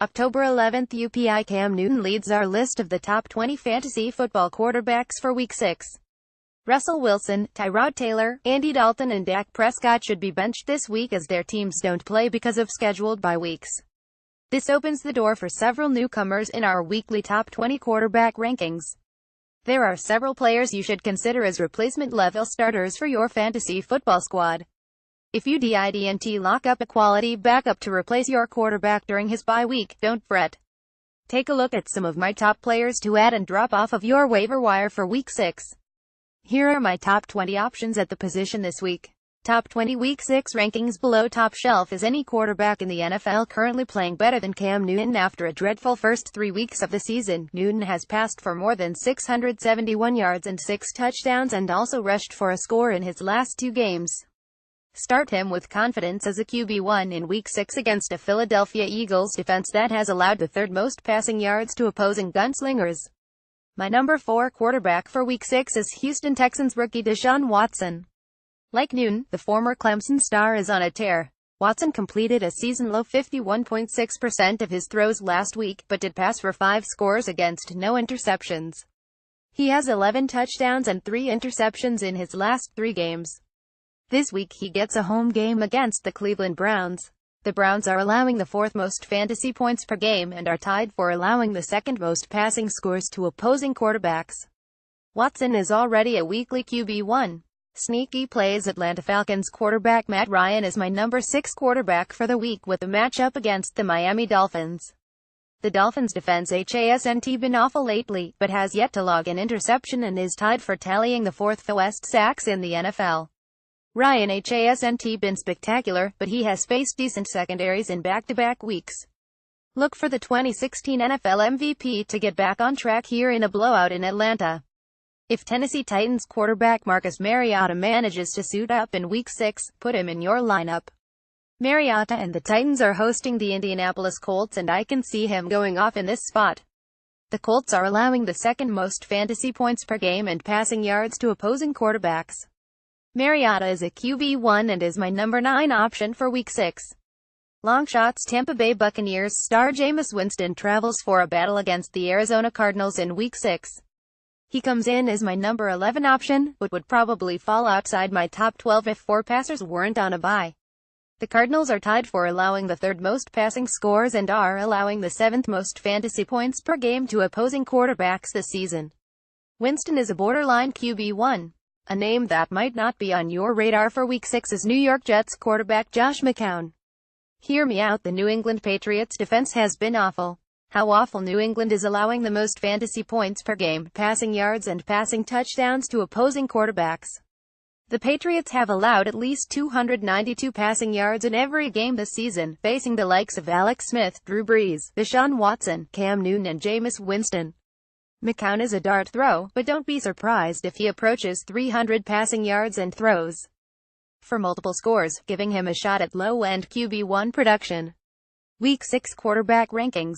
October 11th, UPI Cam Newton leads our list of the top 20 fantasy football quarterbacks for Week 6. Russell Wilson, Tyrod Taylor, Andy Dalton and Dak Prescott should be benched this week as their teams don't play because of scheduled bye weeks. This opens the door for several newcomers in our weekly top 20 quarterback rankings. There are several players you should consider as replacement-level starters for your fantasy football squad. If you didn't lock up a quality backup to replace your quarterback during his bye week, don't fret. Take a look at some of my top players to add and drop off of your waiver wire for Week 6. Here are my top 20 options at the position this week. Top 20 Week 6 rankings. Below top shelf is any quarterback in the NFL currently playing better than Cam Newton. After a dreadful first 3 weeks of the season, Newton has passed for more than 671 yards and 6 touchdowns and also rushed for a score in his last 2 games. Start him with confidence as a QB1 in Week 6 against a Philadelphia Eagles defense that has allowed the third most passing yards to opposing gunslingers. My number 4 quarterback for Week 6 is Houston Texans rookie Deshaun Watson. Like Newton, the former Clemson star is on a tear. Watson completed a season-low 51.6% of his throws last week, but did pass for 5 scores against no interceptions. He has 11 touchdowns and 3 interceptions in his last 3 games. This week he gets a home game against the Cleveland Browns. The Browns are allowing the 4th most fantasy points per game and are tied for allowing the 2nd most passing scores to opposing quarterbacks. Watson is already a weekly QB1. Sneaky plays. Atlanta Falcons quarterback Matt Ryan is my number 6 quarterback for the week with a matchup against the Miami Dolphins. The Dolphins defense hasn't been awful lately, but has yet to log an interception and is tied for tallying the 4th fewest sacks in the NFL. Ryan hasn't been spectacular, but he has faced decent secondaries in back-to-back weeks. Look for the 2016 NFL MVP to get back on track here in a blowout in Atlanta. If Tennessee Titans quarterback Marcus Mariota manages to suit up in Week 6, put him in your lineup. Mariota and the Titans are hosting the Indianapolis Colts and I can see him going off in this spot. The Colts are allowing the 2nd most fantasy points per game and passing yards to opposing quarterbacks. Mariota is a QB1 and is my number 9 option for Week 6. Long shots. Tampa Bay Buccaneers star Jameis Winston travels for a battle against the Arizona Cardinals in Week 6. He comes in as my number 11 option, but would probably fall outside my top 12 if 4 passers weren't on a bye. The Cardinals are tied for allowing the 3rd most passing scores and are allowing the 7th most fantasy points per game to opposing quarterbacks this season. Winston is a borderline QB1. A name that might not be on your radar for Week 6 is New York Jets quarterback Josh McCown. Hear me out. The New England Patriots defense has been awful. How awful? New England is allowing the most fantasy points per game, passing yards and passing touchdowns to opposing quarterbacks. The Patriots have allowed at least 292 passing yards in every game this season, facing the likes of Alex Smith, Drew Brees, Deshaun Watson, Cam Newton and Jameis Winston. McCown is a dart throw, but don't be surprised if he approaches 300 passing yards and throws for multiple scores, giving him a shot at low-end QB1 production. Week 6 quarterback rankings.